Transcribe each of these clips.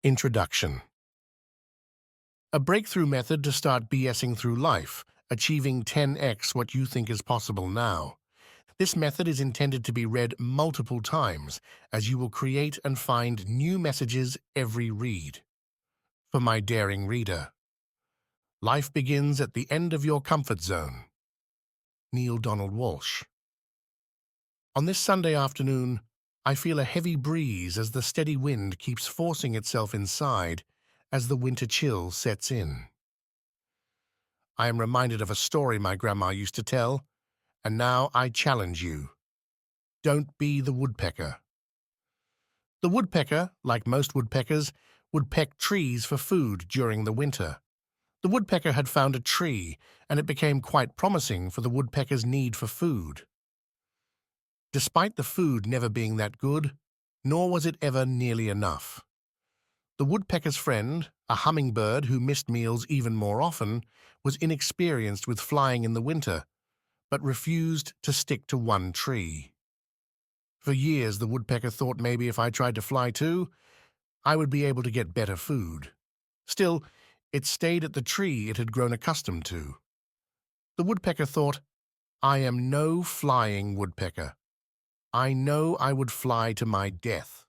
Introduction. A breakthrough method to start BSing through life, achieving 10x what you think is possible now. This method is intended to be read multiple times, as you will create and find new messages every read. For my daring reader, life begins at the end of your comfort zone. Neil Donald Walsh. On this Sunday afternoon, I feel a heavy breeze as the steady wind keeps forcing itself inside as the winter chill sets in. I am reminded of a story my grandma used to tell, and now I challenge you. Don't be the woodpecker. The woodpecker, like most woodpeckers, would peck trees for food during the winter. The woodpecker had found a tree, and it became quite promising for the woodpecker's need for food. Despite the food never being that good, nor was it ever nearly enough. The woodpecker's friend, a hummingbird who missed meals even more often, was inexperienced with flying in the winter, but refused to stick to one tree. For years, the woodpecker thought maybe if I tried to fly too, I would be able to get better food. Still, it stayed at the tree it had grown accustomed to. The woodpecker thought, I am no flying woodpecker. I know I would fly to my death.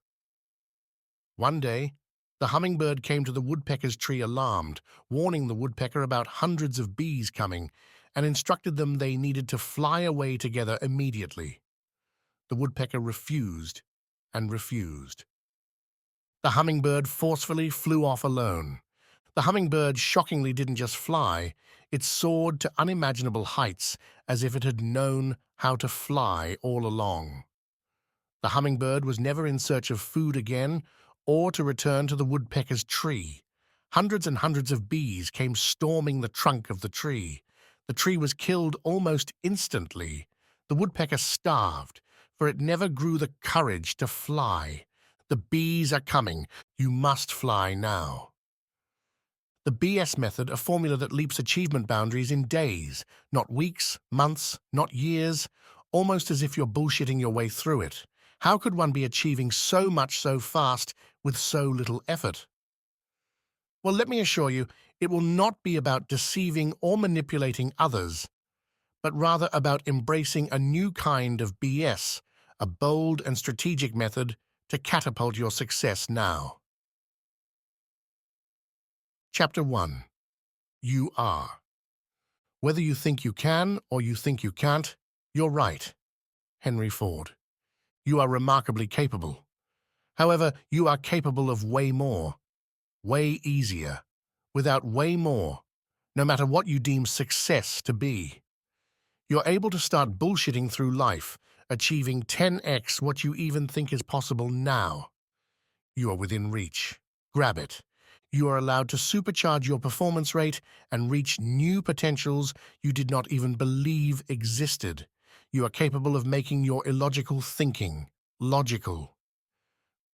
One day, the hummingbird came to the woodpecker's tree alarmed, warning the woodpecker about hundreds of bees coming, and instructed them they needed to fly away together immediately. The woodpecker refused and refused. The hummingbird forcefully flew off alone. The hummingbird shockingly didn't just fly, it soared to unimaginable heights as if it had known how to fly all along. The hummingbird was never in search of food again or to return to the woodpecker's tree. Hundreds and hundreds of bees came storming the trunk of the tree. The tree was killed almost instantly. The woodpecker starved, for it never grew the courage to fly. The bees are coming. You must fly now. The BS method, a formula that leaps achievement boundaries in days, not weeks, months, not years, almost as if you're bullshitting your way through it. How could one be achieving so much so fast with so little effort? Well, let me assure you, it will not be about deceiving or manipulating others, but rather about embracing a new kind of BS, a bold and strategic method to catapult your success now. Chapter 1. You are. Whether you think you can or you think you can't, you're right. Henry Ford. You are remarkably capable. However, you are capable of way more, way easier, without way more, no matter what you deem success to be. You're able to start bullshitting through life, achieving 10x what you even think is possible now. You are within reach. Grab it. You are allowed to supercharge your performance rate and reach new potentials you did not even believe existed. You are capable of making your illogical thinking logical.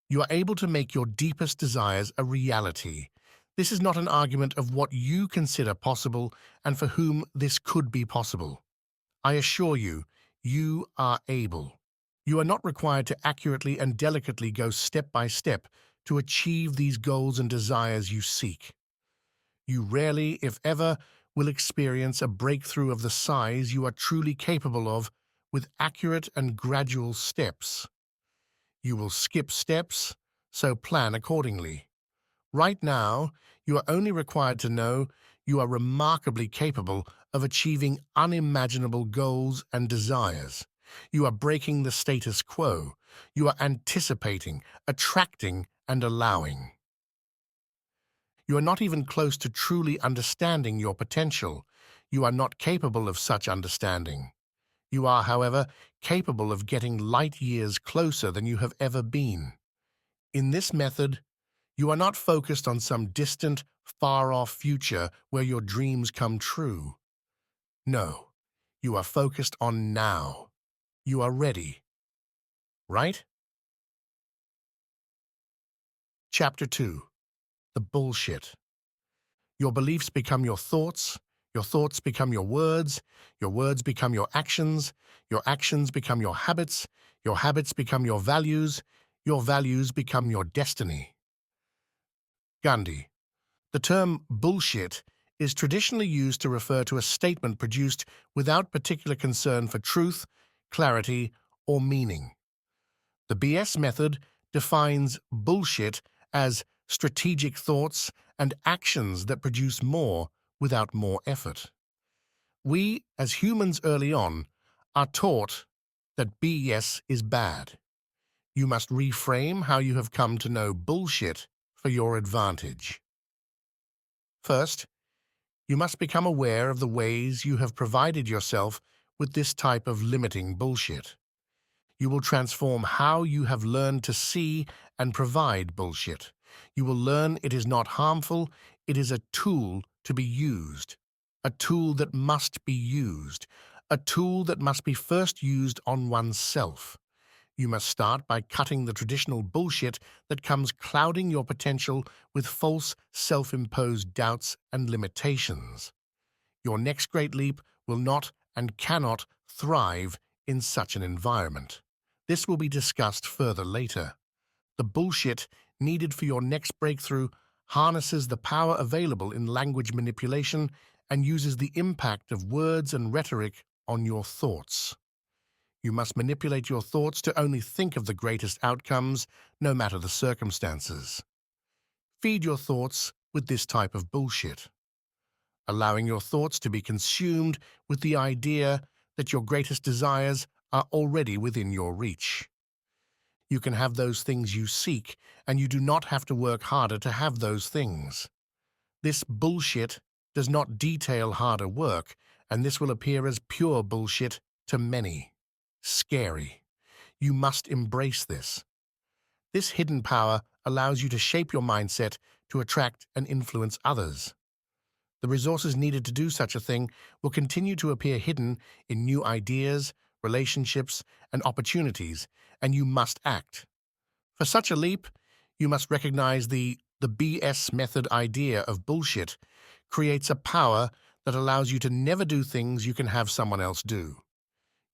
You are able to make your deepest desires a reality. This is not an argument of what you consider possible and for whom this could be possible. I assure you, you are able. You are not required to accurately and delicately go step by step to achieve these goals and desires you seek. You rarely, if ever, will experience a breakthrough of the size you are truly capable of with accurate and gradual steps. You will skip steps, so plan accordingly. Right now, you are only required to know you are remarkably capable of achieving unimaginable goals and desires. You are breaking the status quo. You are anticipating, attracting, and allowing. You are not even close to truly understanding your potential. You are not capable of such understanding. You are, however, capable of getting light years closer than you have ever been. In this method, you are not focused on some distant, far-off future where your dreams come true. No, you are focused on now. You are ready. Right? Chapter 2. The bullshit. Your beliefs become your thoughts become your words become your actions become your habits become your values become your destiny. Gandhi. The term bullshit is traditionally used to refer to a statement produced without particular concern for truth, clarity, or meaning. The BS method defines bullshit as strategic thoughts and actions that produce more without more effort. We, as humans early on, are taught that BS is bad. You must reframe how you have come to know bullshit for your advantage. First, you must become aware of the ways you have provided yourself with this type of limiting bullshit. You will transform how you have learned to see and provide bullshit. You will learn it is not harmful, it is a tool to be used. A tool that must be used. A tool that must be first used on oneself. You must start by cutting the traditional bullshit that comes clouding your potential with false, self-imposed doubts and limitations. Your next great leap will not and cannot thrive in such an environment. This will be discussed further later. The bullshit needed for your next breakthrough harnesses the power available in language manipulation and uses the impact of words and rhetoric on your thoughts. You must manipulate your thoughts to only think of the greatest outcomes, no matter the circumstances. Feed your thoughts with this type of bullshit, allowing your thoughts to be consumed with the idea that your greatest desires are already within your reach. You can have those things you seek, and you do not have to work harder to have those things. This bullshit does not detail harder work, and this will appear as pure bullshit to many. Scary. You must embrace this. This hidden power allows you to shape your mindset to attract and influence others. The resources needed to do such a thing will continue to appear hidden in new ideas, relationships, and opportunities, and you must act. For such a leap, you must recognize the BS method idea of bullshit creates a power that allows you to never do things you can have someone else do.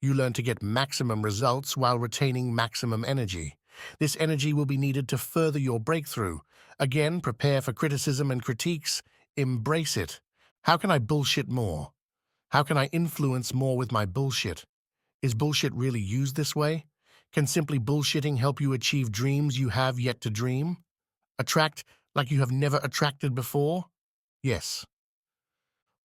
You learn to get maximum results while retaining maximum energy. This energy will be needed to further your breakthrough. Again, prepare for criticism and critiques. Embrace it. How can I bullshit more? How can I influence more with my bullshit? Is bullshit really used this way? Can simply bullshitting help you achieve dreams you have yet to dream? Attract like you have never attracted before? Yes.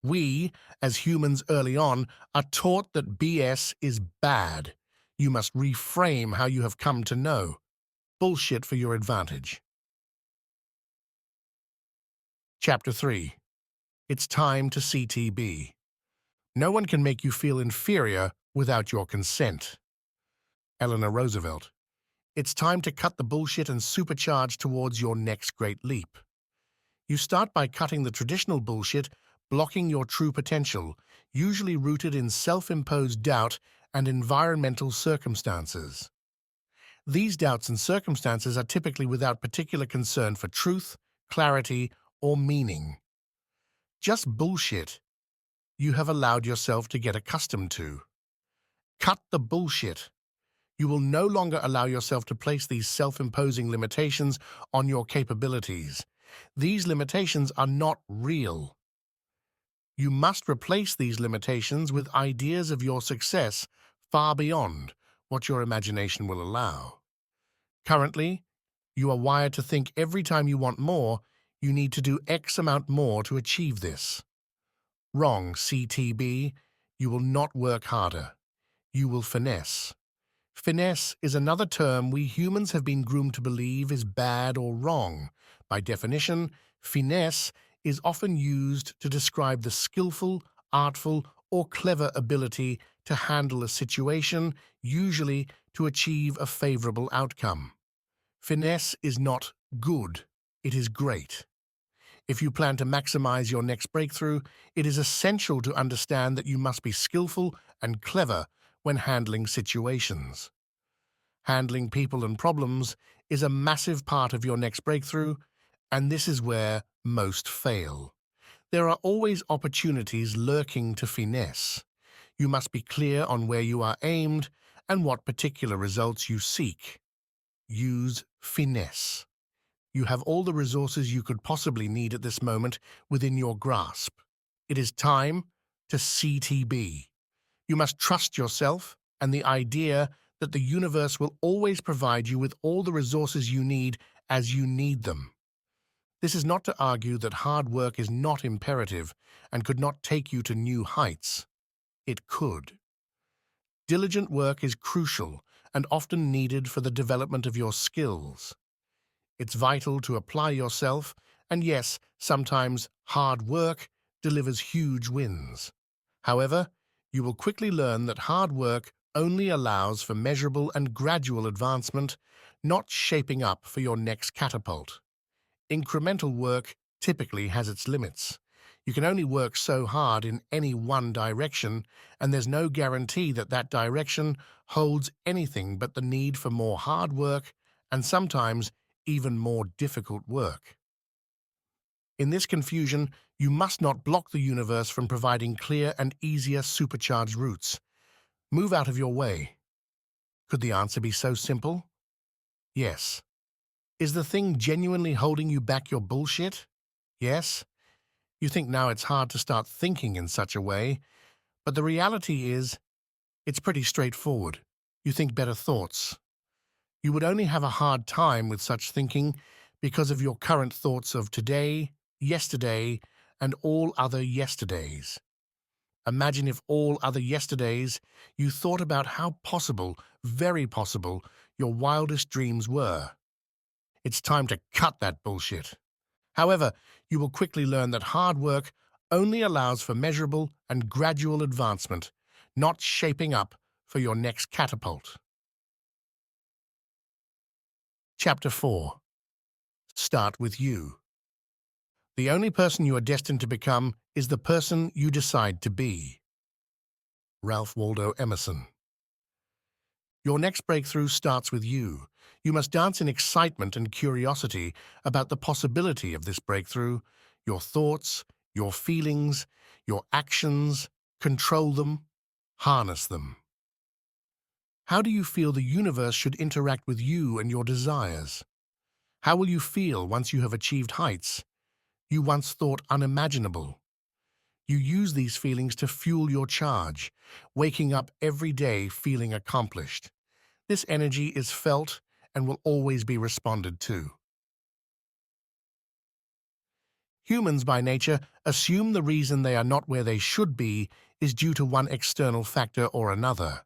We, as humans early on, are taught that BS is bad. You must reframe how you have come to know. Bullshit for your advantage. Chapter 3. It's time to CTB. No one can make you feel inferior without your consent. Eleanor Roosevelt. It's time to cut the bullshit and supercharge towards your next great leap. You start by cutting the traditional bullshit, blocking your true potential, usually rooted in self-imposed doubt and environmental circumstances. These doubts and circumstances are typically without particular concern for truth, clarity, or meaning. Just bullshit you have allowed yourself to get accustomed to. Cut the bullshit. You will no longer allow yourself to place these self-imposing limitations on your capabilities. These limitations are not real. You must replace these limitations with ideas of your success far beyond what your imagination will allow. Currently, you are wired to think every time you want more, you need to do X amount more to achieve this. Wrong, CTB. You will not work harder. You will finesse. Finesse is another term we humans have been groomed to believe is bad or wrong. By definition, finesse is often used to describe the skillful, artful, or clever ability to handle a situation, usually to achieve a favorable outcome. Finesse is not good, it is great. If you plan to maximize your next breakthrough, it is essential to understand that you must be skillful and clever when handling situations. Handling people and problems is a massive part of your next breakthrough, and this is where most fail. There are always opportunities lurking to finesse. You must be clear on where you are aimed and what particular results you seek. Use finesse. You have all the resources you could possibly need at this moment within your grasp. It is time to CTB. You must trust yourself and the idea that the universe will always provide you with all the resources you need as you need them. This is not to argue that hard work is not imperative and could not take you to new heights. It could. Diligent work is crucial and often needed for the development of your skills. It's vital to apply yourself, and yes, sometimes hard work delivers huge wins. However, you will quickly learn that hard work only allows for measurable and gradual advancement, not shaping up for your next catapult. Incremental work typically has its limits. You can only work so hard in any one direction, and there's no guarantee that that direction holds anything but the need for more hard work and sometimes even more difficult work. In this confusion, you must not block the universe from providing clear and easier supercharged routes. Move out of your way. Could the answer be so simple? Yes. Is the thing genuinely holding you back your bullshit? Yes. You think now it's hard to start thinking in such a way, but the reality is, it's pretty straightforward. You think better thoughts. You would only have a hard time with such thinking because of your current thoughts of today, yesterday, and all other yesterdays. Imagine if all other yesterdays you thought about how possible, very possible, your wildest dreams were. It's time to cut that bullshit. However, you will quickly learn that hard work only allows for measurable and gradual advancement, not shaping up for your next catapult. Chapter 4. Start with you. The only person you are destined to become is the person you decide to be. Ralph Waldo Emerson. Your next breakthrough starts with you. You must dance in excitement and curiosity about the possibility of this breakthrough, your thoughts, your feelings, your actions. Control them, harness them. How do you feel the universe should interact with you and your desires? How will you feel once you have achieved heights you once thought unimaginable? You use these feelings to fuel your charge, waking up every day feeling accomplished. This energy is felt and will always be responded to. Humans by nature assume the reason they are not where they should be is due to one external factor or another.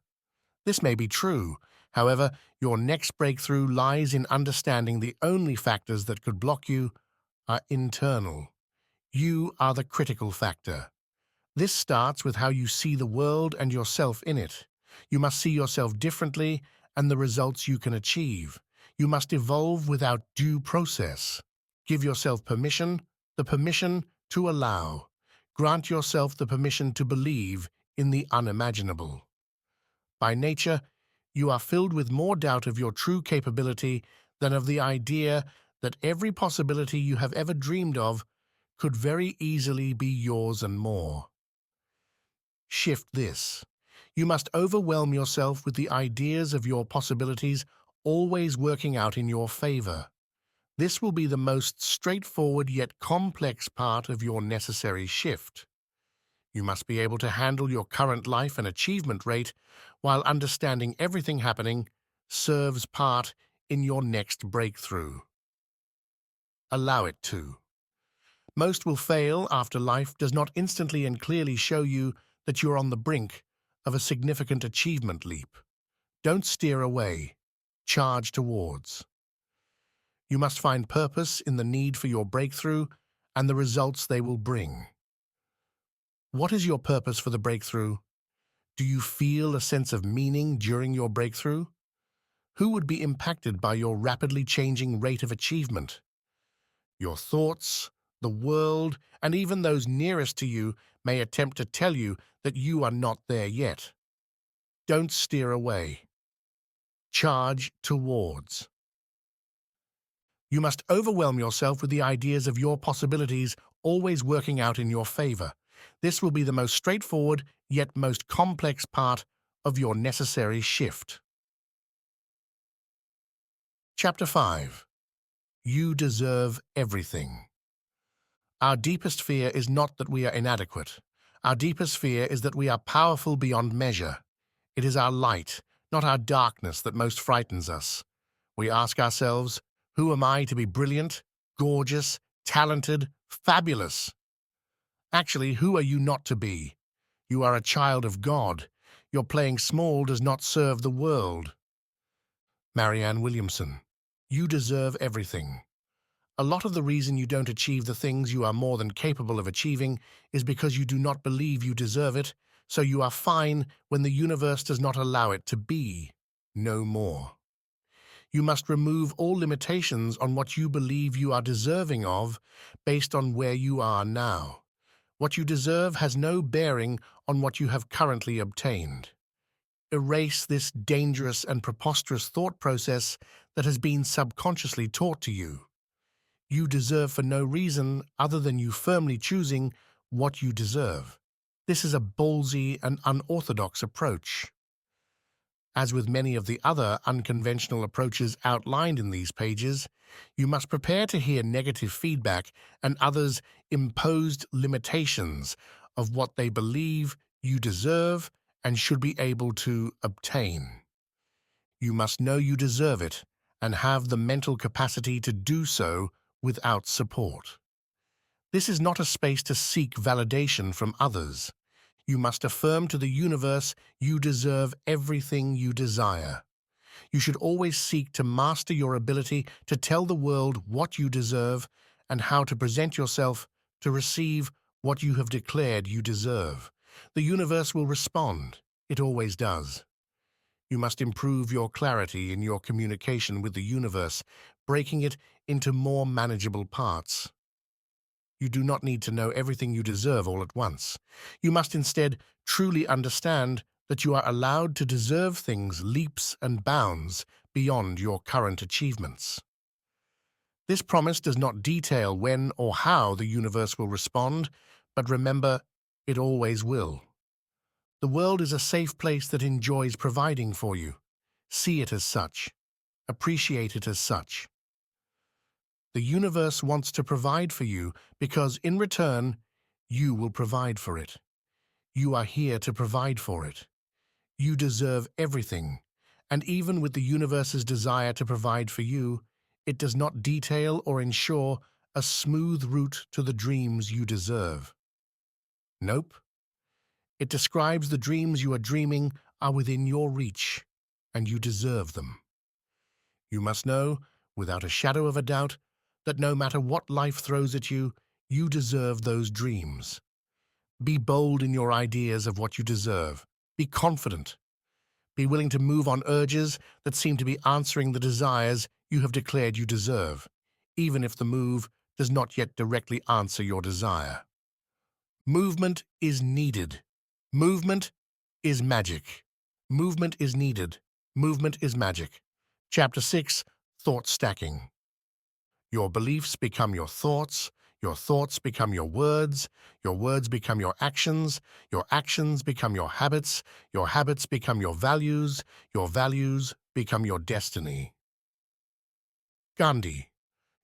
This may be true. However, your next breakthrough lies in understanding the only factors that could block you are internal. You are the critical factor. This starts with how you see the world and yourself in it. You must see yourself differently and the results you can achieve. You must evolve without due process. Give yourself permission, the permission to allow. Grant yourself the permission to believe in the unimaginable. By nature, you are filled with more doubt of your true capability than of the idea that every possibility you have ever dreamed of could very easily be yours and more. Shift this. You must overwhelm yourself with the ideas of your possibilities always working out in your favor. This will be the most straightforward yet complex part of your necessary shift. You must be able to handle your current life and achievement rate while understanding everything happening serves part in your next breakthrough. Allow it to. Most will fail after life does not instantly and clearly show you that you're on the brink of a significant achievement leap. Don't steer away. Charge towards. You must find purpose in the need for your breakthrough and the results they will bring. What is your purpose for the breakthrough? Do you feel a sense of meaning during your breakthrough? Who would be impacted by your rapidly changing rate of achievement? Your thoughts, the world, and even those nearest to you may attempt to tell you that you are not there yet. Don't steer away. Charge towards. You must overwhelm yourself with the ideas of your possibilities always working out in your favor. This will be the most straightforward yet most complex part of your necessary shift. Chapter 5. You deserve everything. Our deepest fear is not that we are inadequate. Our deepest fear is that we are powerful beyond measure. It is our light, not our darkness, that most frightens us. We ask ourselves, who am I to be brilliant, gorgeous, talented, fabulous? Actually, who are you not to be? You are a child of God. Your playing small does not serve the world. Marianne Williamson. You deserve everything. A lot of the reason you don't achieve the things you are more than capable of achieving is because you do not believe you deserve it, so you are fine when the universe does not allow it to be. No more. You must remove all limitations on what you believe you are deserving of based on where you are now. What you deserve has no bearing on what you have currently obtained. Erase this dangerous and preposterous thought process that has been subconsciously taught to you. You deserve for no reason other than you firmly choosing what you deserve. This is a ballsy and unorthodox approach. As with many of the other unconventional approaches outlined in these pages, you must prepare to hear negative feedback and others' imposed limitations of what they believe you deserve and should be able to obtain. You must know you deserve it and have the mental capacity to do so without support. This is not a space to seek validation from others. You must affirm to the universe you deserve everything you desire. You should always seek to master your ability to tell the world what you deserve and how to present yourself to receive what you have declared you deserve. The universe will respond. It always does. You must improve your clarity in your communication with the universe, breaking it into more manageable parts. You do not need to know everything you deserve all at once. You must instead truly understand that you are allowed to deserve things leaps and bounds beyond your current achievements. This promise does not detail when or how the universe will respond, but remember, it always will. The world is a safe place that enjoys providing for you. See it as such. Appreciate it as such. The universe wants to provide for you because, in return, you will provide for it. You are here to provide for it. You deserve everything, and even with the universe's desire to provide for you, it does not detail or ensure a smooth route to the dreams you deserve. Nope. It describes the dreams you are dreaming are within your reach, and you deserve them. You must know, without a shadow of a doubt, that no matter what life throws at you, you deserve those dreams. Be bold in your ideas of what you deserve. Be confident. Be willing to move on urges that seem to be answering the desires you have declared you deserve, even if the move does not yet directly answer your desire. Movement is needed. Movement is magic. Movement is needed. Movement is magic. Chapter 6, Thought Stacking. Your beliefs become your thoughts become your words become your actions become your habits become your values become your destiny. Gandhi.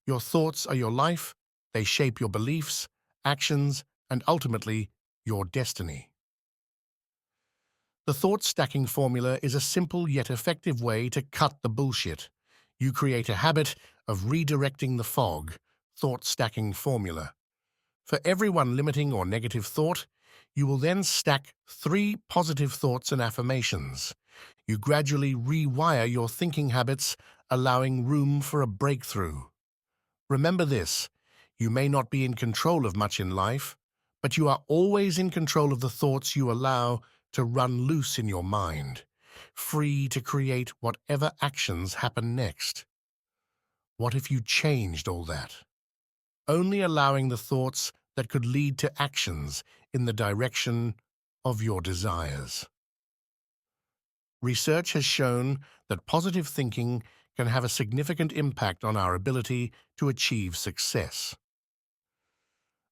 Your thoughts are your life, they shape your beliefs, actions, and ultimately, your destiny. The thought stacking formula is a simple yet effective way to cut the bullshit. You create a habit of redirecting the fog. Thought stacking formula. For every one limiting or negative thought, you will then stack 3 positive thoughts and affirmations. You gradually rewire your thinking habits, allowing room for a breakthrough. Remember this, you may not be in control of much in life, but you are always in control of the thoughts you allow to run loose in your mind, free to create whatever actions happen next. What if you changed all that? Only allowing the thoughts that could lead to actions in the direction of your desires. Research has shown that positive thinking can have a significant impact on our ability to achieve success.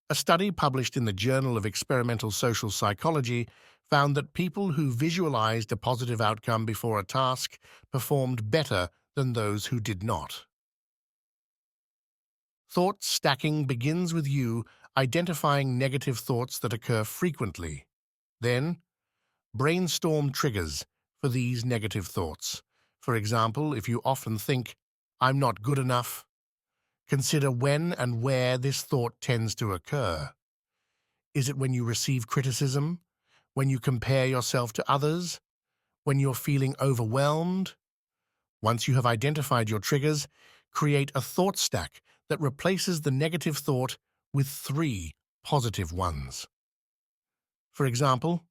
A study published in the Journal of Experimental Social Psychology found that people who visualized a positive outcome before a task performed better than those who did not. Thought stacking begins with you identifying negative thoughts that occur frequently. Then, brainstorm triggers for these negative thoughts. For example, if you often think, "I'm not good enough," consider when and where this thought tends to occur. Is it when you receive criticism? When you compare yourself to others? When you're feeling overwhelmed? Once you have identified your triggers, create a thought stack that replaces the negative thought with 3 positive ones. For example,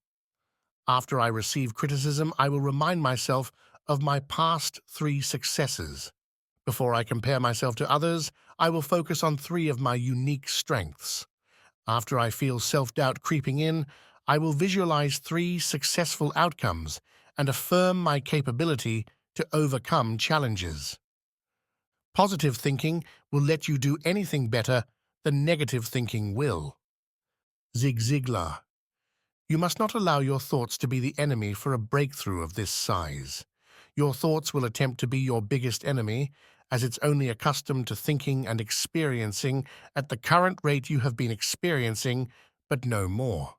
after I receive criticism, I will remind myself of my past 3 successes. Before I compare myself to others, I will focus on 3 of my unique strengths. After I feel self-doubt creeping in, I will visualize 3 successful outcomes and affirm my capability to overcome challenges. Positive thinking will let you do anything better than negative thinking will. Zig Ziglar. You must not allow your thoughts to be the enemy for a breakthrough of this size. Your thoughts will attempt to be your biggest enemy, as it's only accustomed to thinking and experiencing at the current rate you have been experiencing, but no more.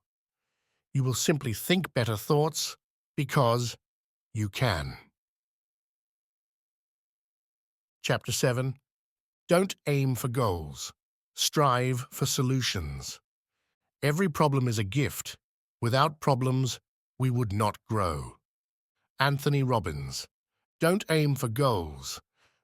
You will simply think better thoughts because you can. Chapter 7. Don't aim for goals. Strive for solutions. Every problem is a gift. Without problems, we would not grow. Anthony Robbins. Don't aim for goals.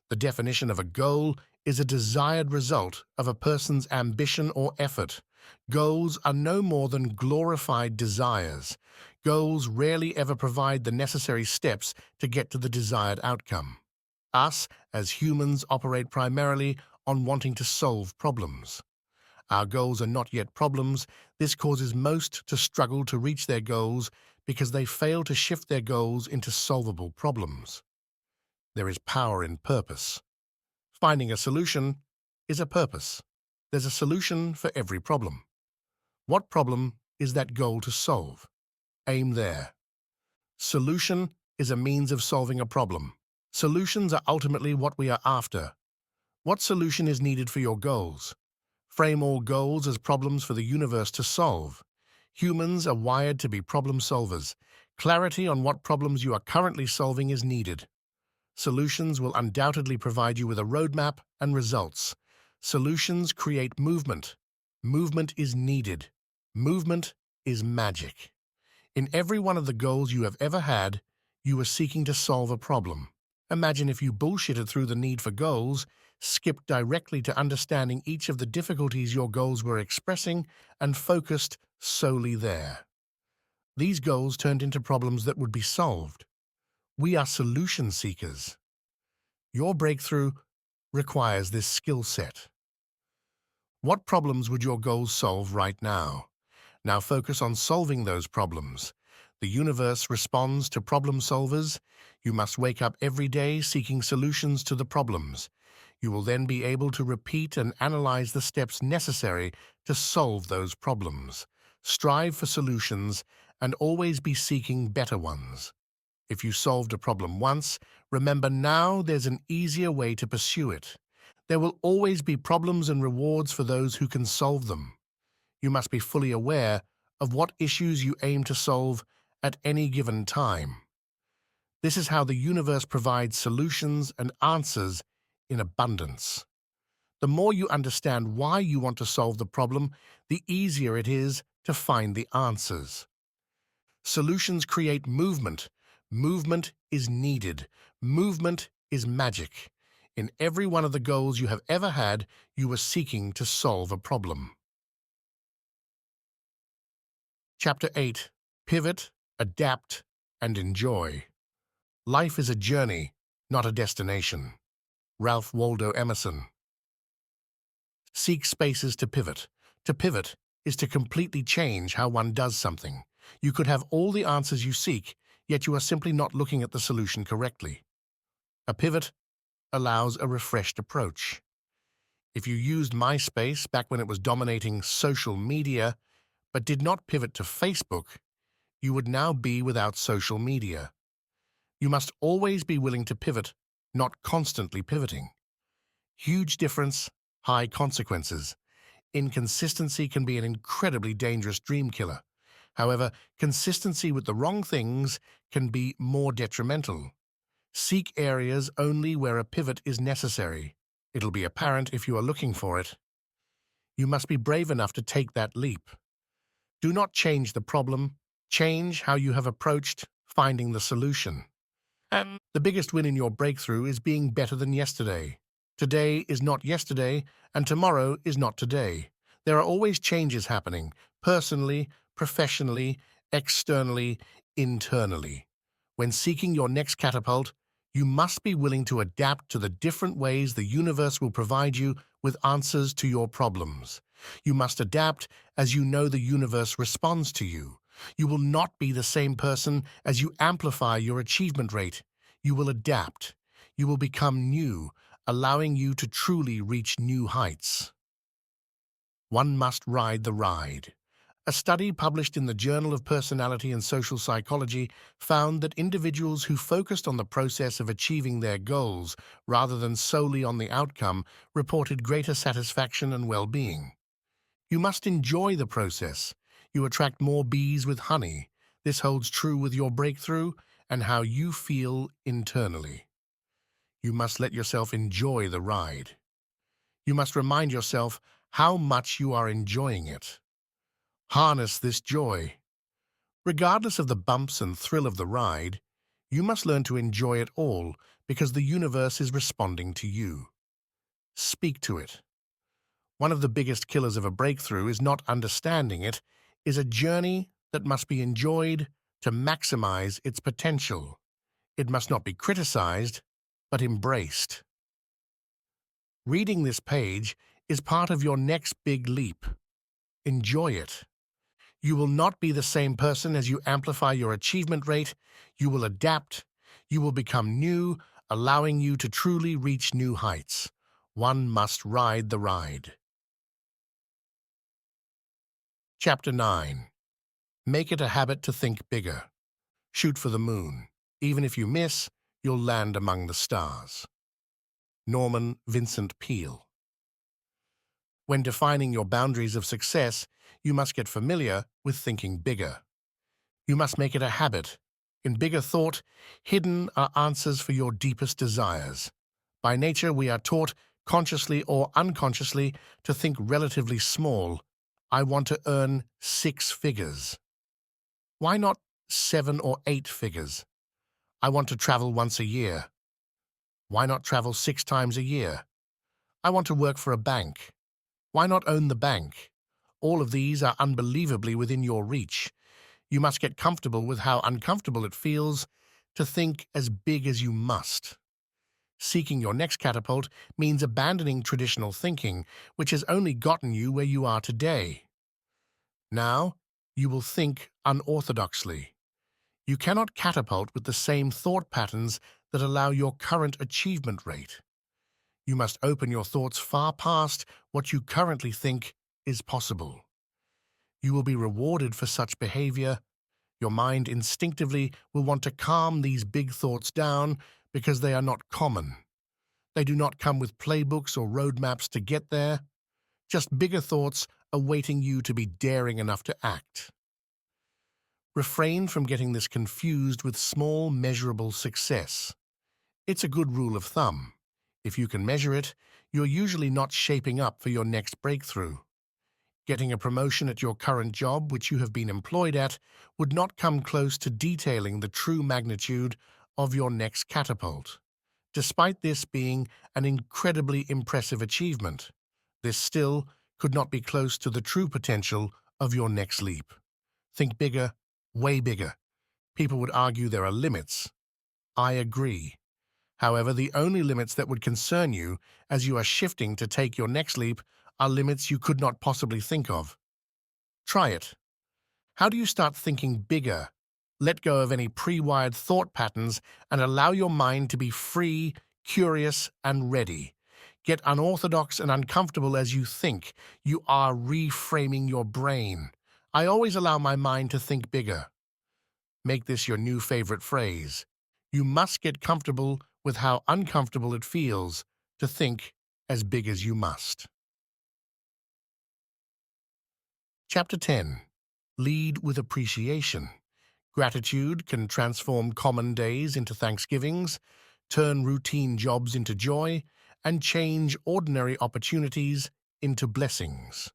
The definition of a goal is a desired result of a person's ambition or effort. Goals are no more than glorified desires. Goals rarely ever provide the necessary steps to get to the desired outcome. Us, as humans, operate primarily on wanting to solve problems. Our goals are not yet problems. This causes most to struggle to reach their goals because they fail to shift their goals into solvable problems. There is power in purpose. Finding a solution is a purpose. There's a solution for every problem. What problem is that goal to solve? Aim there. Solution is a means of solving a problem. Solutions are ultimately what we are after. What solution is needed for your goals? Frame all goals as problems for the universe to solve. Humans are wired to be problem solvers. Clarity on what problems you are currently solving is needed. Solutions will undoubtedly provide you with a roadmap and results. Solutions create movement. Movement is needed. Movement is magic. In every one of the goals you have ever had, you were seeking to solve a problem. Imagine if you bullshitted through the need for goals, skipped directly to understanding each of the difficulties your goals were expressing, and focused solely there. These goals turned into problems that would be solved. We are solution seekers. Your breakthrough requires this skill set. What problems would your goals solve right now? Now focus on solving those problems. The universe responds to problem solvers. You must wake up every day seeking solutions to the problems. You will then be able to repeat and analyze the steps necessary to solve those problems. Strive for solutions and always be seeking better ones. If you solved a problem once, remember now there's an easier way to pursue it. There will always be problems and rewards for those who can solve them. You must be fully aware of what issues you aim to solve at any given time. This is how the universe provides solutions and answers in abundance. The more you understand why you want to solve the problem, the easier it is to find the answers. Solutions create movement. Movement is needed. Movement is magic. In every one of the goals you have ever had, you were seeking to solve a problem. Chapter 8. Pivot, Adapt, and Enjoy. Life is a journey, not a destination. Ralph Waldo Emerson. Seek spaces to pivot. To pivot is to completely change how one does something. You could have all the answers you seek, yet you are simply not looking at the solution correctly. A pivot allows a refreshed approach. If you used MySpace back when it was dominating social media, but did not pivot to Facebook, you would now be without social media. You must always be willing to pivot, not constantly pivoting. Huge difference high consequences. Inconsistency can be an incredibly dangerous dream killer. However, consistency with the wrong things can be more detrimental. Seek areas only where a pivot is necessary. It'll be apparent if you are looking for it. You must be brave enough to take that leap. Do not change the problem. Change how you have approached finding the solution. And the biggest win in your breakthrough is being better than yesterday. Today is not yesterday, and tomorrow is not today. There are always changes happening, personally, professionally, externally, internally. When seeking your next catapult, you must be willing to adapt to the different ways the universe will provide you with answers to your problems. You must adapt as you know the universe responds to you. You will not be the same person as you amplify your achievement rate. You will adapt. You will become new, allowing you to truly reach new heights. One must ride the ride. A study published in the Journal of Personality and Social Psychology found that individuals who focused on the process of achieving their goals rather than solely on the outcome reported greater satisfaction and well-being. You must enjoy the process. You attract more bees with honey. This holds true with your breakthrough and how you feel internally. You must let yourself enjoy the ride. You must remind yourself how much you are enjoying it. Harness this joy. Regardless of the bumps and thrill of the ride, you must learn to enjoy it all because the universe is responding to you. Speak to it. One of the biggest killers of a breakthrough is not understanding it, is a journey that must be enjoyed to maximize its potential. It must not be criticized, but embraced. Reading this page is part of your next big leap. Enjoy it. You will not be the same person as you amplify your achievement rate. You will adapt. You will become new, allowing you to truly reach new heights. One must ride the ride. Chapter 9. Make it a habit to think bigger. Shoot for the moon. Even if you miss, you'll land among the stars. Norman Vincent Peale. When defining your boundaries of success, you must get familiar with thinking bigger. You must make it a habit. In bigger thought, hidden are answers for your deepest desires. By nature, we are taught, consciously or unconsciously, to think relatively small. I want to earn 6 figures. Why not 7 or 8 figures? I want to travel once a year. Why not travel 6 times a year? I want to work for a bank. Why not own the bank? All of these are unbelievably within your reach. You must get comfortable with how uncomfortable it feels to think as big as you must. Seeking your next catapult means abandoning traditional thinking, which has only gotten you where you are today. Now, you will think unorthodoxly. You cannot catapult with the same thought patterns that allow your current achievement rate. You must open your thoughts far past what you currently think is possible. You will be rewarded for such behavior. Your mind instinctively will want to calm these big thoughts down because they are not common. They do not come with playbooks or roadmaps to get there, just bigger thoughts awaiting you to be daring enough to act. Refrain from getting this confused with small, measurable success. It's a good rule of thumb. If you can measure it, you're usually not shaping up for your next breakthrough. Getting a promotion at your current job, which you have been employed at, would not come close to detailing the true magnitude of your next catapult. Despite this being an incredibly impressive achievement, this still could not be close to the true potential of your next leap. Think bigger, way bigger. People would argue there are limits. I agree. However, the only limits that would concern you as you are shifting to take your next leap are limits you could not possibly think of. Try it. How do you start thinking bigger? Let go of any pre-wired thought patterns and allow your mind to be free, curious, and ready. Get unorthodox and uncomfortable as you think. You are reframing your brain. I always allow my mind to think bigger. Make this your new favorite phrase. You must get comfortable with how uncomfortable it feels to think as big as you must. Chapter 10. Lead with appreciation. Gratitude can transform common days into Thanksgivings, turn routine jobs into joy, and change ordinary opportunities into blessings.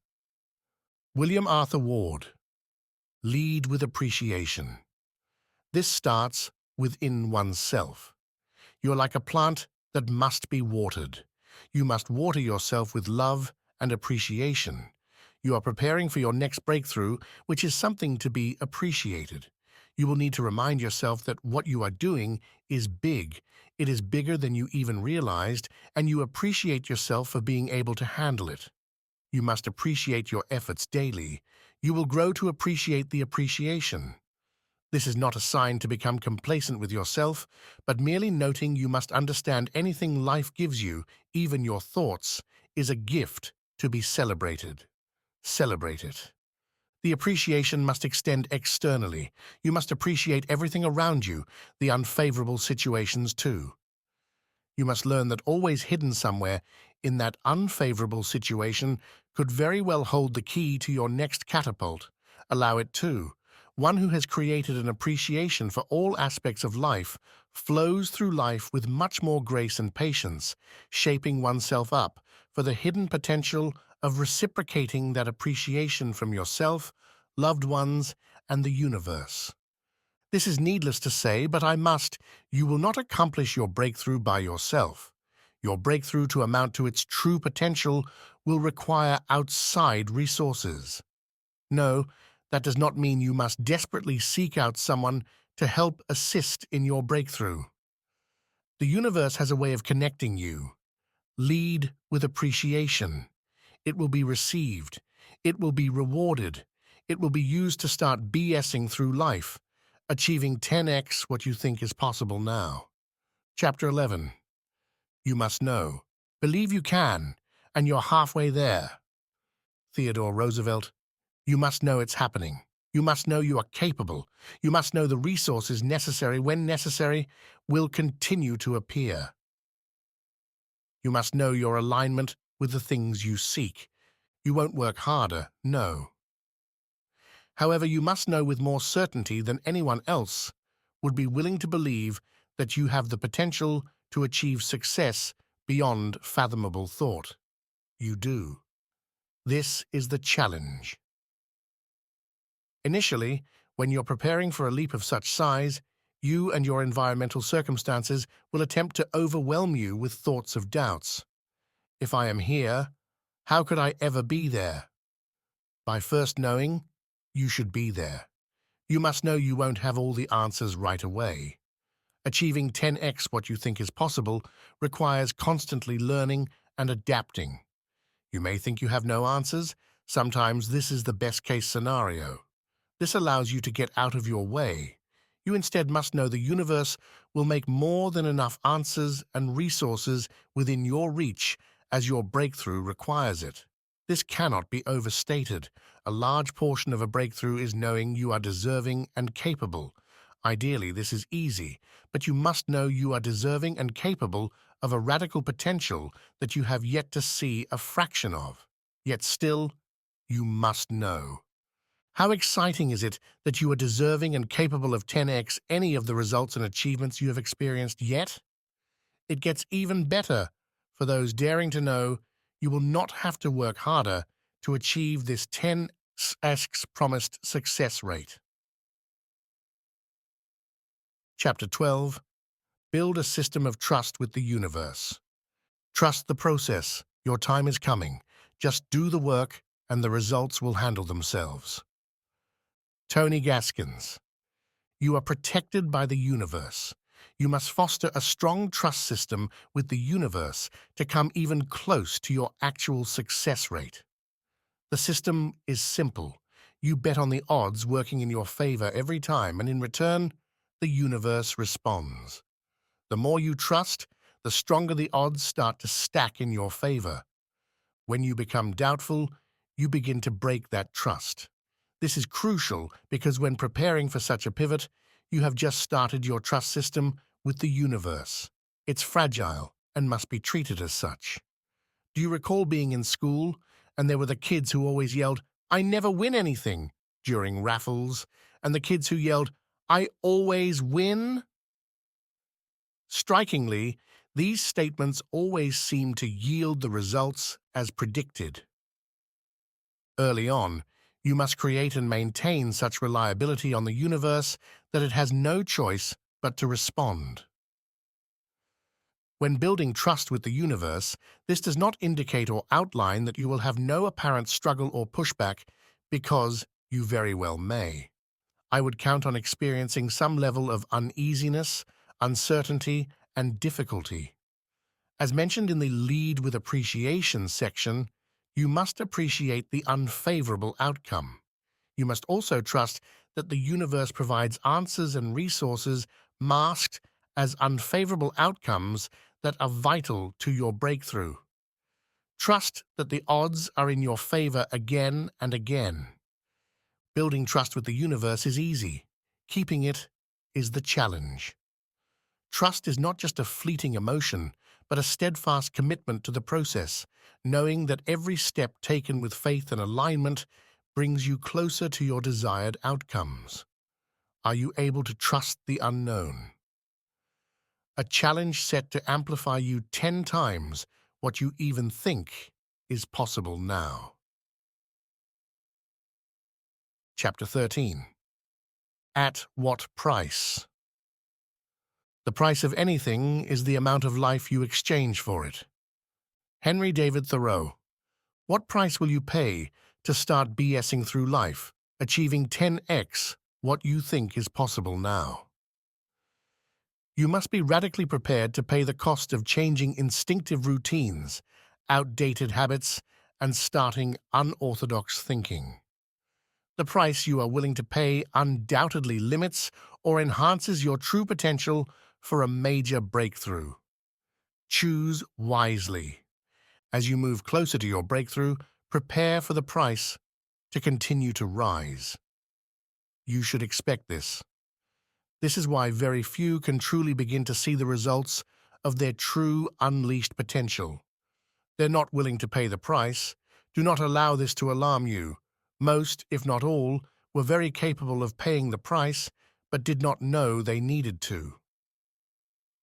William Arthur Ward. Lead with appreciation. This starts within oneself. You're like a plant that must be watered. You must water yourself with love and appreciation. You are preparing for your next breakthrough, which is something to be appreciated. You will need to remind yourself that what you are doing is big. It is bigger than you even realized, and you appreciate yourself for being able to handle it. You must appreciate your efforts daily. You will grow to appreciate the appreciation. This is not a sign to become complacent with yourself, but merely noting you must understand anything life gives you, even your thoughts, is a gift to be celebrated. Celebrate it. The appreciation must extend externally. You must appreciate everything around you, the unfavorable situations too. You must learn that always hidden somewhere in that unfavorable situation could very well hold the key to your next catapult. Allow it to. One who has created an appreciation for all aspects of life flows through life with much more grace and patience, shaping oneself up for the hidden potential of reciprocating that appreciation from yourself, loved ones, and the universe. This is needless to say, but I must. You will not accomplish your breakthrough by yourself. Your breakthrough to amount to its true potential will require outside resources. No, that does not mean you must desperately seek out someone to help assist in your breakthrough. The universe has a way of connecting you. Lead with appreciation. It will be received. It will be rewarded. It will be used to start BSing through life, achieving 10x what you think is possible now. Chapter 11. You must know. Believe you can, and you're halfway there. Theodore Roosevelt. You must know it's happening. You must know you are capable. You must know the resources necessary, when necessary, will continue to appear. You must know your alignment with the things you seek. You won't work harder, no. However, you must know with more certainty than anyone else would be willing to believe that you have the potential to achieve success beyond fathomable thought. You do. This is the challenge. Initially, when you're preparing for a leap of such size, you and your environmental circumstances will attempt to overwhelm you with thoughts of doubts. If I am here, how could I ever be there? By first knowing, you should be there. You must know you won't have all the answers right away. Achieving 10x what you think is possible requires constantly learning and adapting. You may think you have no answers. Sometimes this is the best-case scenario. This allows you to get out of your way. You instead must know the universe will make more than enough answers and resources within your reach as your breakthrough requires it. This cannot be overstated. A large portion of a breakthrough is knowing you are deserving and capable. Ideally, this is easy, but you must know you are deserving and capable of a radical potential that you have yet to see a fraction of. Yet still, you must know. How exciting is it that you are deserving and capable of 10x any of the results and achievements you have experienced yet? It gets even better for those daring to know you will not have to work harder to achieve this 10x promised success rate. Chapter 12. Build a system of trust with the universe. Trust the process. Your time is coming. Just do the work and the results will handle themselves. Tony Gaskins. You are protected by the universe. You must foster a strong trust system with the universe to come even close to your actual success rate. The system is simple. You bet on the odds working in your favor every time, and in return, the universe responds. The more you trust, the stronger the odds start to stack in your favor. When you become doubtful, you begin to break that trust. This is crucial because when preparing for such a pivot, you have just started your trust system with the universe. It's fragile and must be treated as such. Do you recall being in school and there were the kids who always yelled, "I never win anything," during raffles, and the kids who yelled, "I always win"? Strikingly, these statements always seem to yield the results as predicted. Early on, you must create and maintain such reliability on the universe that it has no choice but to respond. When building trust with the universe, this does not indicate or outline that you will have no apparent struggle or pushback, because you very well may. I would count on experiencing some level of uneasiness, uncertainty, and difficulty. As mentioned in the Lead with Appreciation section, you must appreciate the unfavorable outcome. You must also trust that the universe provides answers and resources masked as unfavorable outcomes that are vital to your breakthrough. Trust that the odds are in your favor again and again. Building trust with the universe is easy. Keeping it is the challenge. Trust is not just a fleeting emotion, but a steadfast commitment to the process, knowing that every step taken with faith and alignment brings you closer to your desired outcomes. Are you able to trust the unknown? A challenge set to amplify you 10 times what you even think is possible now. Chapter 13. At what price? The price of anything is the amount of life you exchange for it. Henry David Thoreau. What price will you pay to start BSing through life, achieving 10x what you think is possible now? You must be radically prepared to pay the cost of changing instinctive routines, outdated habits, and starting unorthodox thinking. The price you are willing to pay undoubtedly limits or enhances your true potential for a major breakthrough. Choose wisely. As you move closer to your breakthrough, prepare for the price to continue to rise. You should expect this. This is why very few can truly begin to see the results of their true unleashed potential. They're not willing to pay the price. Do not allow this to alarm you. Most, if not all, were very capable of paying the price, but did not know they needed to.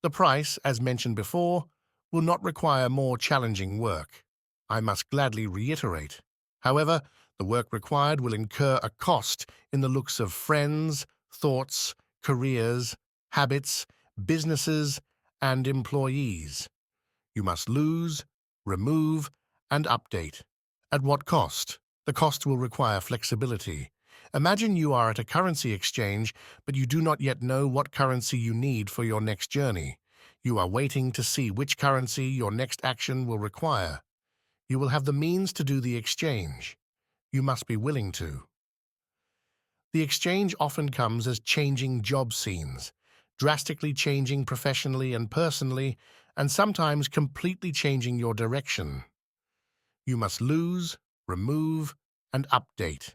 The price, as mentioned before, will not require more challenging work. I must gladly reiterate. However, the work required will incur a cost in the looks of friends, thoughts, careers, habits, businesses, and employees. You must lose, remove, and update. At what cost? The cost will require flexibility. Imagine you are at a currency exchange, but you do not yet know what currency you need for your next journey. You are waiting to see which currency your next action will require. You will have the means to do the exchange. You must be willing to. The exchange often comes as changing job scenes, drastically changing professionally and personally, and sometimes completely changing your direction. You must lose, remove, and update.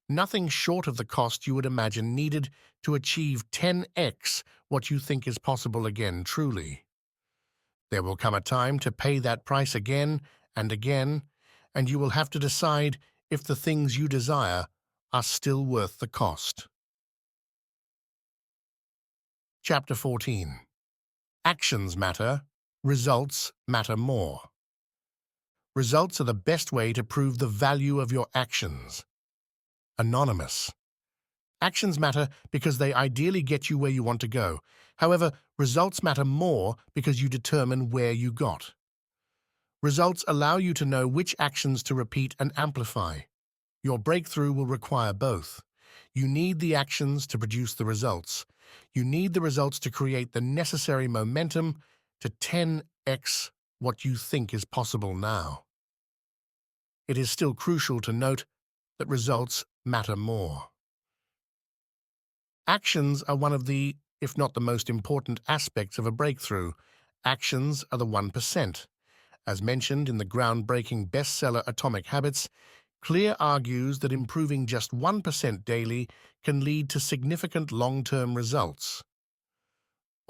Nothing short of the cost you would imagine needed to achieve 10x what you think is possible again truly. There will come a time to pay that price again and again, and you will have to decide if the things you desire are still worth the cost. Chapter 14. Actions matter, results matter more. Results are the best way to prove the value of your actions. Anonymous. Actions matter because they ideally get you where you want to go. However, results matter more because you determine where you got. Results allow you to know which actions to repeat and amplify. Your breakthrough will require both. You need the actions to produce the results. You need the results to create the necessary momentum to 10x what you think is possible now. It is still crucial to note that results matter more. Actions are one of the, if not the most important aspects of a breakthrough. Actions are the 1%. As mentioned in the groundbreaking bestseller Atomic Habits, Clear argues that improving just 1% daily can lead to significant long-term results.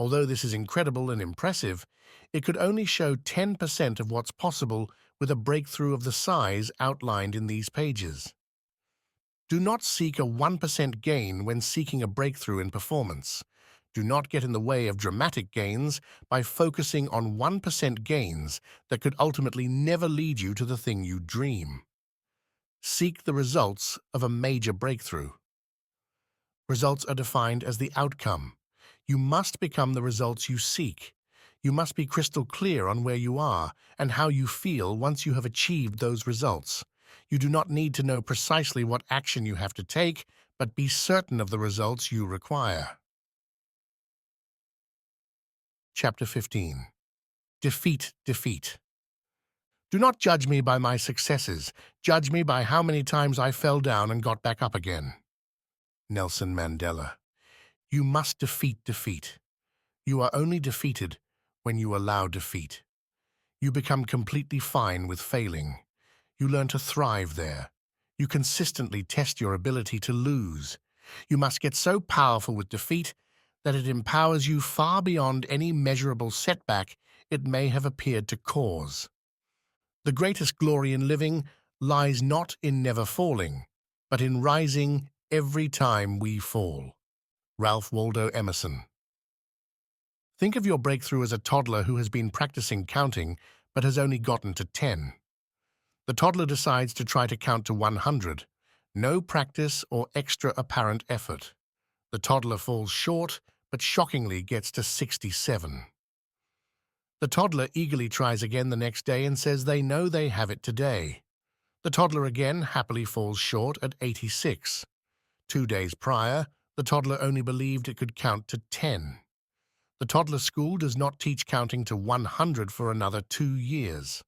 Although this is incredible and impressive, it could only show 10% of what's possible with a breakthrough of the size outlined in these pages. Do not seek a 1% gain when seeking a breakthrough in performance. Do not get in the way of dramatic gains by focusing on 1% gains that could ultimately never lead you to the thing you dream. Seek the results of a major breakthrough. Results are defined as the outcome. You must become the results you seek. You must be crystal clear on where you are and how you feel once you have achieved those results. You do not need to know precisely what action you have to take, but be certain of the results you require. Chapter 15. Defeat, defeat. Do not judge me by my successes. Judge me by how many times I fell down and got back up again. Nelson Mandela. You must defeat defeat. You are only defeated when you allow defeat. You become completely fine with failing. You learn to thrive there. You consistently test your ability to lose. You must get so powerful with defeat that it empowers you far beyond any measurable setback it may have appeared to cause. The greatest glory in living lies not in never falling, but in rising every time we fall. Ralph Waldo Emerson. Think of your breakthrough as a toddler who has been practicing counting but has only gotten to 10. The toddler decides to try to count to 100. No practice or extra apparent effort. The toddler falls short, but shockingly gets to 67. The toddler eagerly tries again the next day and says they know they have it today. The toddler again happily falls short at 86. 2 days prior, the toddler only believed it could count to 10. The toddler school does not teach counting to 100 for another 2 years.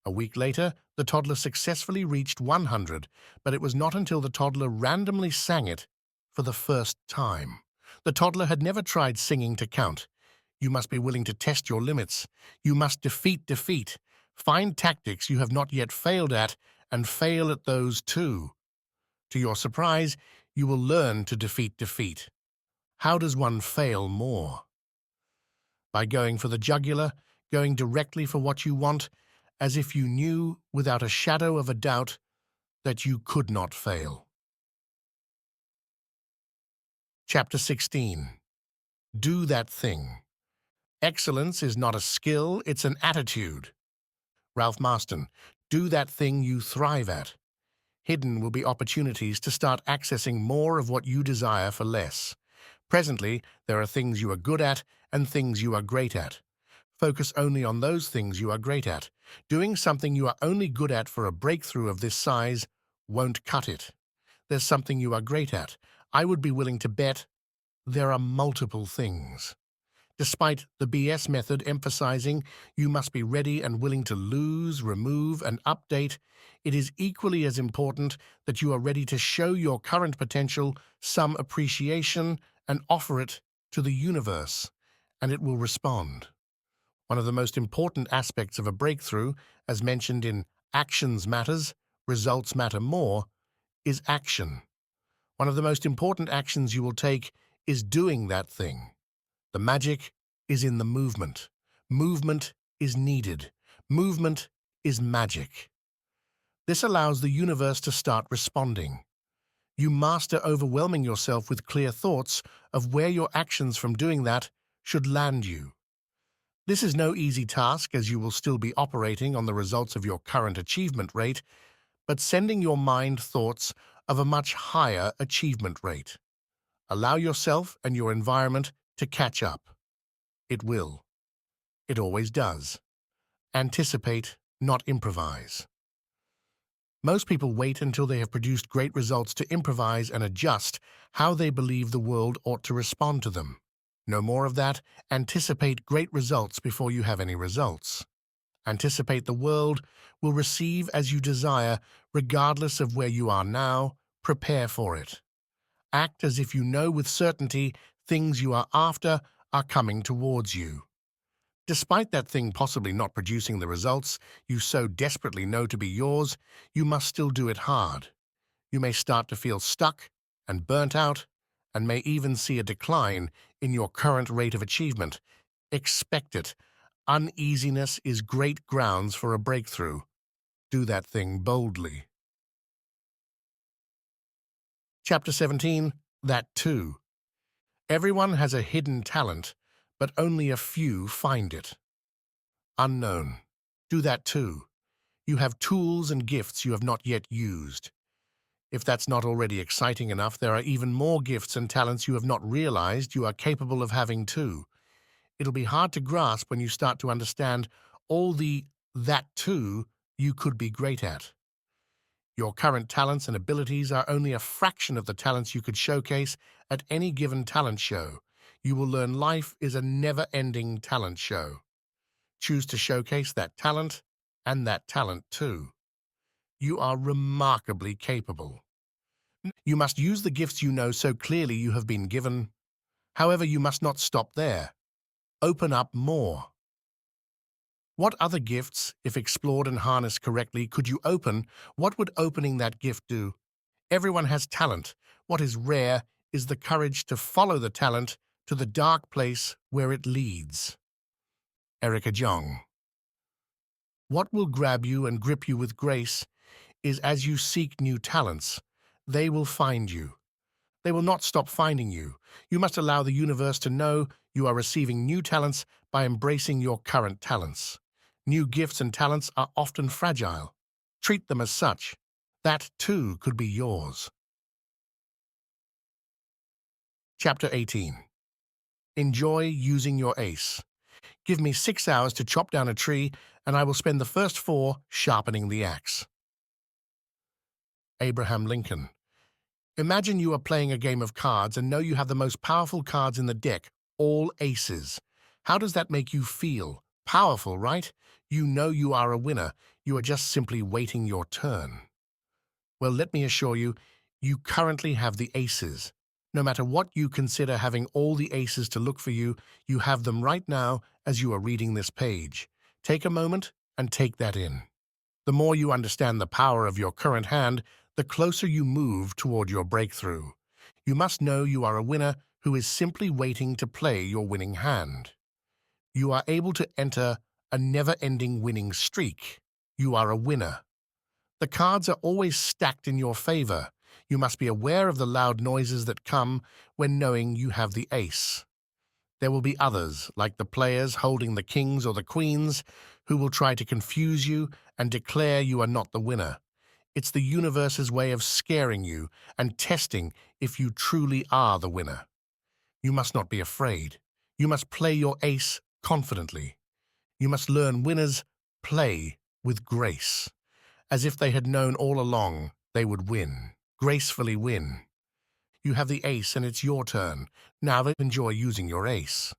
A week later, the toddler successfully reached 100, but it was not until the toddler randomly sang it for the first time. The toddler had never tried singing to count. You must be willing to test your limits. You must defeat defeat. Find tactics you have not yet failed at and fail at those too. To your surprise, you will learn to defeat defeat. How does one fail more? By going for the jugular, going directly for what you want, as if you knew without a shadow of a doubt that you could not fail. Chapter 16. Do that thing. Excellence is not a skill, it's an attitude. Ralph Marston. Do that thing you thrive at. Hidden will be opportunities to start accessing more of what you desire for less. Presently, there are things you are good at and things you are great at. Focus only on those things you are great at. Doing something you are only good at for a breakthrough of this size won't cut it. There's something you are great at. I would be willing to bet there are multiple things. Despite the BS method emphasizing you must be ready and willing to lose, remove, and update, it is equally as important that you are ready to show your current potential some appreciation and offer it to the universe, and it will respond. One of the most important aspects of a breakthrough, as mentioned in Actions Matters, Results Matter More, is action. One of the most important actions you will take is doing that thing. The magic is in the movement. Movement is needed. Movement is magic. This allows the universe to start responding. You master overwhelming yourself with clear thoughts of where your actions from doing that should land you. This is no easy task as you will still be operating on the results of your current achievement rate, but sending your mind thoughts of a much higher achievement rate. Allow yourself and your environment to catch up. It will. It always does. Anticipate, not improvise. Most people wait until they have produced great results to improvise and adjust how they believe the world ought to respond to them. No more of that. Anticipate great results before you have any results. Anticipate the world will receive as you desire, regardless of where you are now. Prepare for it. Act as if you know with certainty things you are after are coming towards you. Despite that thing possibly not producing the results you so desperately know to be yours, you must still do it hard. You may start to feel stuck and burnt out, and may even see a decline in your current rate of achievement. Expect it. Uneasiness is great grounds for a breakthrough. Do that thing boldly. Chapter 17, That Too. Everyone has a hidden talent, but only a few find it. Unknown. Do that too. You have tools and gifts you have not yet used. If that's not already exciting enough, there are even more gifts and talents you have not realized you are capable of having too. It'll be hard to grasp when you start to understand all the that too you could be great at. Your current talents and abilities are only a fraction of the talents you could showcase at any given talent show. You will learn life is a never-ending talent show. Choose to showcase that talent and that talent too. You are remarkably capable. You must use the gifts you know so clearly you have been given. However, you must not stop there. Open up more. What other gifts, if explored and harnessed correctly, could you open? What would opening that gift do? Everyone has talent. What is rare is the courage to follow the talent to the dark place where it leads. Erica Jong. What will grab you and grip you with grace is as you seek new talents, they will find you. They will not stop finding you. You must allow the universe to know you are receiving new talents by embracing your current talents. New gifts and talents are often fragile. Treat them as such. That, too, could be yours. Chapter 18. Enjoy using your ace. Give me 6 hours to chop down a tree, and I will spend the first 4 sharpening the axe. Abraham Lincoln. Imagine you are playing a game of cards and know you have the most powerful cards in the deck, all aces. How does that make you feel? Powerful, right? You know you are a winner. You are just simply waiting your turn. Well, let me assure you, you currently have the aces. No matter what you consider having all the aces to look for you, you have them right now as you are reading this page. Take a moment and take that in. The more you understand the power of your current hand, the closer you move toward your breakthrough. You must know you are a winner who is simply waiting to play your winning hand. You are able to enter a never-ending winning streak. You are a winner. The cards are always stacked in your favor. You must be aware of the loud noises that come when knowing you have the ace. There will be others, like the players holding the kings or the queens, who will try to confuse you and declare you are not the winner. It's the universe's way of scaring you and testing if you truly are the winner. You must not be afraid. You must play your ace confidently. You must learn winners play with grace, as if they had known all along they would win, gracefully win. You have the ace and it's your turn. Now enjoy using your ace.